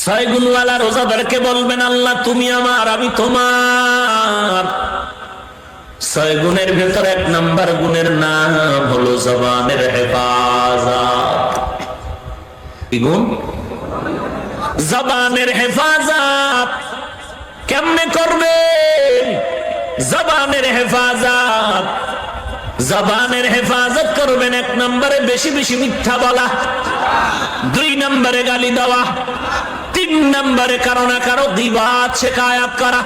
ছয় গুণওয়ালা রোজাদারকে বলবেন, আল্লাহ তুমি আমার, আমি তোমার। ছয় গুণের ভেতর এক নাম্বার গুণের নাম হলো জবানের হেফাজত। কি গুণ? জবানের হেফাজত। কেমনে করবেন জবানের হেফাজত? জবানের হেফাজত করবেন এক নম্বরে বেশি বেশি মিথ্যা বলা, দুই নম্বরে গালি দেওয়া, তিন নম্বরে কারো না কারো গীবত শিকায়াত করা।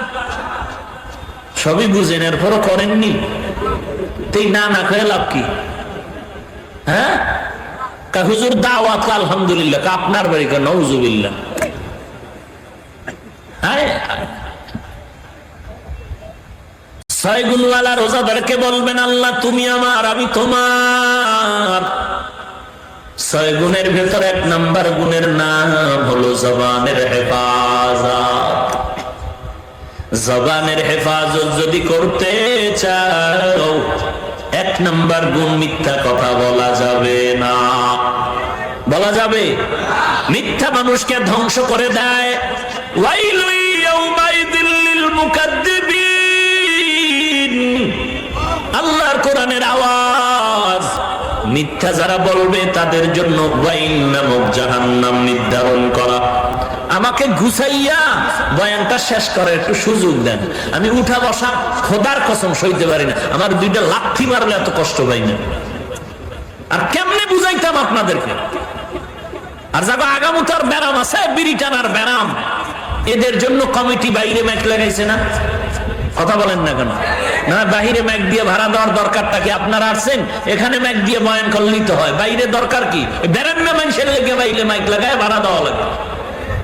সবই বুঝেন, এরপরও করেননি, তুই না না খেয়ে লাভ কি? হ্যাঁ, হুজুর দাওয়াত আলহামদুলিল্লাহ, আপনার বাড়ি কেন? নউজুবিল্লাহ। ছয় গুণওয়ালা রোজাদারকে বলবেন, আল্লাহ তুমি আমার, আমি তোমার। ছয় গুণের ভেতর এক নাম্বার গুণের নাম হলো জবানের হেফাজত। জবানের হেফাজত যদি করতে চাও, এক নাম্বার গুণ মিথ্যা কথা বলা যাবে না। বলা যাবে? মিথ্যা মানুষকে ধ্বংস করে দেয়। ওয়াইলু ইয়াউমাইযিল লিল মুকাদ্দিবিন। আল্লাহর কোরআনের আওয়াজ। মিথ্যা যারা বলবে তাদের জন্য ওয়াইল নামক জাহান্নাম নির্ধারণ করা। আমাকে গুছাইয়া বয়ানটা শেষ করার একটু সুযোগ দেন। আমি উঠা বসা খোদার কসম সইতে পারি না, আমার দুইটা লাথি মারলে এত কষ্ট পাই না। আর কেমনে বুঝাইতাম আপনাদেরকে? আর যারা আগামুতার ব্যারাম আছে, বিড়ি টানার ব্যারাম, এদের জন্য কমিটি বাইরে ম্যাক লাগাইছে না? কথা বলেন না কেন? না, বাহিরে ম্যাক দিয়ে ভাড়া দেওয়ার দরকারটা কি? আপনারা আসছেন এখানে ম্যাক দিয়ে বয়ান করলেই তো হয়, বাইরে দরকার কি? ব্যারাম না মানুষের লেগে বাইরে ম্যাক লাগায় ভাড়া দেওয়া লাগে।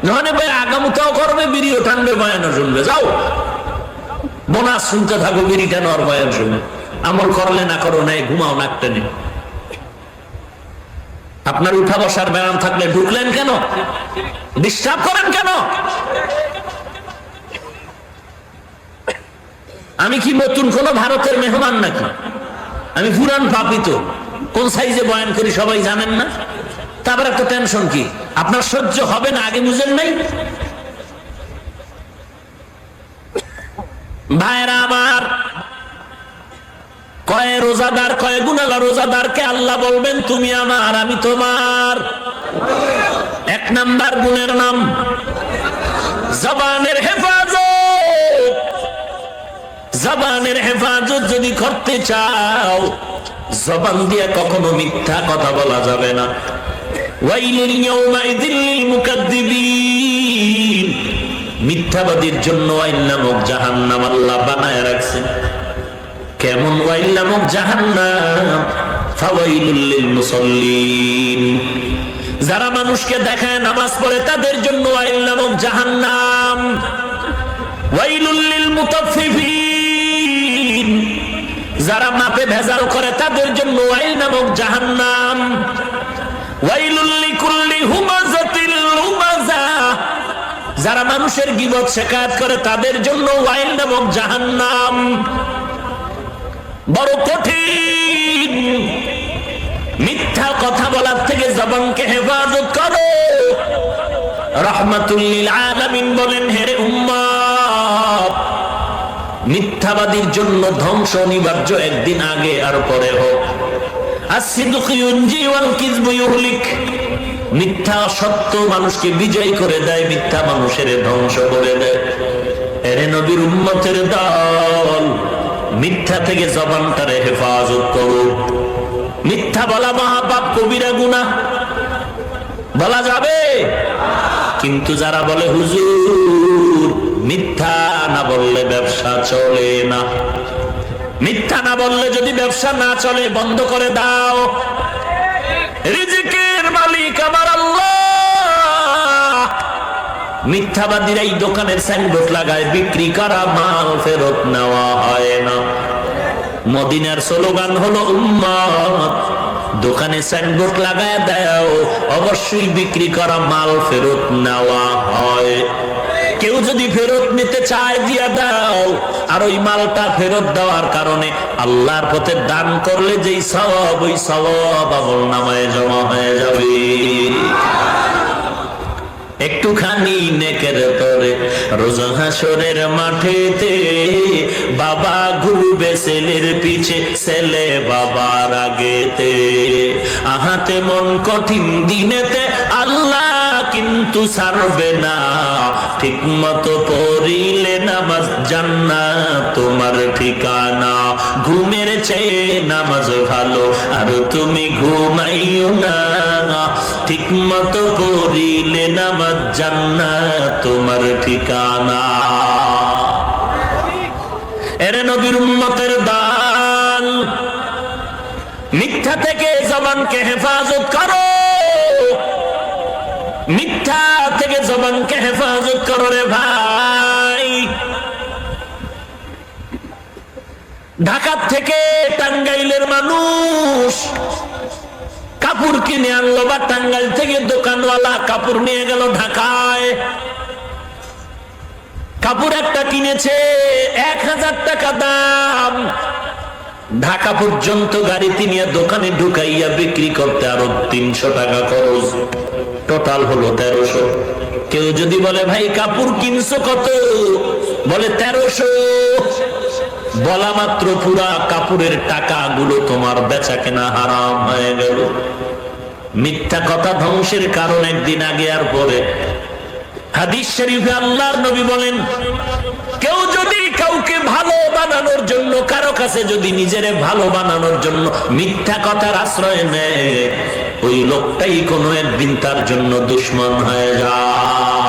নহলে ভাই আগামুতাও করবে, বিড়িও টানবে, বয়ানও শুনবে। যাও বোনাস শুনতে থাকো, বিড়ি টানো আর বয়ান শুনে। আমল করলে না করো নাই, ঘুমাও নাক টেনে। আপনার উঠা বসার ব্যায়াম থাকলে ঢুকলেন কেন? ডিস্টার্ব করেন কেন? আমি কি নতুন কোন ভারতের মেহমান নাকি? আমি পুরান পাপিত। কোন সাইজে বয়ান করি সবাই জানেন না? তারপরে এত টেনশন কি? আপনার সহ্য হবে না আগে বুঝেন নাই? ভাইরা আমার, কয় রোজাদার, কয় গুনাহগার রোজাদারকে আল্লাহ বলবেন তুমি আমার, আমি তোমার। এক নাম্বার গুণের নাম জবানের হেফাজত। জবানের হেফাজত যদি করতে চাও, জবান দিয়ে কখনো মিথ্যা কথা বলা যাবে না। ওয়াইলুল ইয়াউমাইযিল লিল মুকাদ্দিবিন। মিথ্যাবাদীর জন্য ওয়াইল নামক জাহান্নাম আল্লাহ বানায় রাখছেন। কেমন ওয়াইল নামক জাহান্নাম? ফাওয়াইলুল লিল মুসাল্লিন। যারা মানুষকে দেখায় নামাজ পড়ে তাদের জন্য ওয়াইল নামক জাহান্নাম। ওয়াইলুল লিল মুতাফফিফিন। যারা মাপে ভেজাল করে তাদের জন্য ওয়াইল নামক জাহান্নাম। ওয়াইলুল লিকুল্লি হুমাযাতিল লুমাযা। যারা মানুষের গীবত শিকায়াত করে তাদের জন্য ওয়াইল নামক জাহান্নাম। বড় কঠিন। মিথ্যা কথা বলার থেকে জবানকে হেফাজত করো। রাহমাতুল লিল আলামিন বলেন, হেরে উম্মত, মিথ্যাবাদীর জন্য ধ্বংস অনিবার্য, একদিন আগে আর পরে হোক। আসিদকু ইউনজি ওয়াল কিযবু ইউহলিক। মিথ্যা সত্য মানুষকে বিজয় করে দেয়, মিথ্যা মানুষের ধ্বংস করে দেয়। এরে নবীর উম্মতের দল, মিথ্যা থেকে জবানটারে হেফাজত করো। মিথ্যা বলা মহাপাপ, কবিরা গুনাহ। বলা যাবে? কিন্তু যারা বলে হুজুর মিথ্যা না বললে ব্যবসা চলে না, মিথ্যা না বললে যদি ব্যবসা না চলে বন্ধ করে দাও। রিজিকের মালিক আমার আল্লাহ। মিথ্যাবাদীরা এই দোকানের সাইনবোর্ড লাগায়, বিক্রি করা মাল ফেরত নেওয়া হয় না। মদিনার স্লোগান হলো উম্মত, দোকানে সাইনবোর্ড লাগায় দাও, অবশ্যই বিক্রি করা মাল ফেরত নেওয়া হয়। কেউ যদি ফেরত নিতে চায় দিয়া দাও। আর ওই মালটা ফেরত দেওয়ার কারণে আল্লাহর পথে দান করলে যেই সওয়াব, ওই সওয়াব আমলনামায় জমা হয়ে যাবে। একটুখানি নেকের তরে রোজ হাসরের মাঠেতে বাবা ঘুরবে ছেলের পিছে, ছেলে বাবার আগেতে। আহাতে মন কঠিন দিনেতে আল্লাহ কিন্তু ছাড়বে না, ঠিক মতো পড়িলে নামাজ জান্নাত তোমার ঠিকানা। ঘুমের চেয়ে নামাজ ভালো আর তুমি ঘুমাইও না, ঠিক মতো পড়িলে নামাজ জান্নাত তোমার ঠিকানা। এরে নবীর উম্মতের দান, মিথ্যা থেকে জবানকে হেফাজত করো, মিথ্যা থেকে জবানকে হেফাজত করো রে ভাই। ঢাকা থেকে টাঙ্গাইলের মানুষ কাপড় কিনে আনলো, বা টাঙ্গাইল থেকে দোকানওয়ালা কাপড় নিয়ে গেল ঢাকায়। কাপড় একটা কিনেছে 1000 টাকা দাম, ঢাকা পর্যন্ত গাড়িতে নিয়ে দোকানে ঢুকাইয়া বিক্রি করতে আরো 300 টাকা খরচ, টোটাল হলো 1300। কেউ যদি বলে ভাই কাপড় কিনছো কত, বলে 1300, বলা মাত্র পুরা কাপড়ের টাকা গুলো তোমার বেচা কেনা হারাম হয়ে গেল। মিথ্যা কথা ধ্বংসের কারণ একদিন আগে আর পরে। হাদিস শরীফে আল্লাহর নবী বলেন, কেউ যদি কাউকে ভালো বানানোর জন্য, কারো কাছে যদি নিজেরে ভালো বানানোর জন্য মিথ্যা কথার আশ্রয় নেয়, ওই লোকটাই কোনো একদিন তার জন্য দুশমন হয়ে যায়।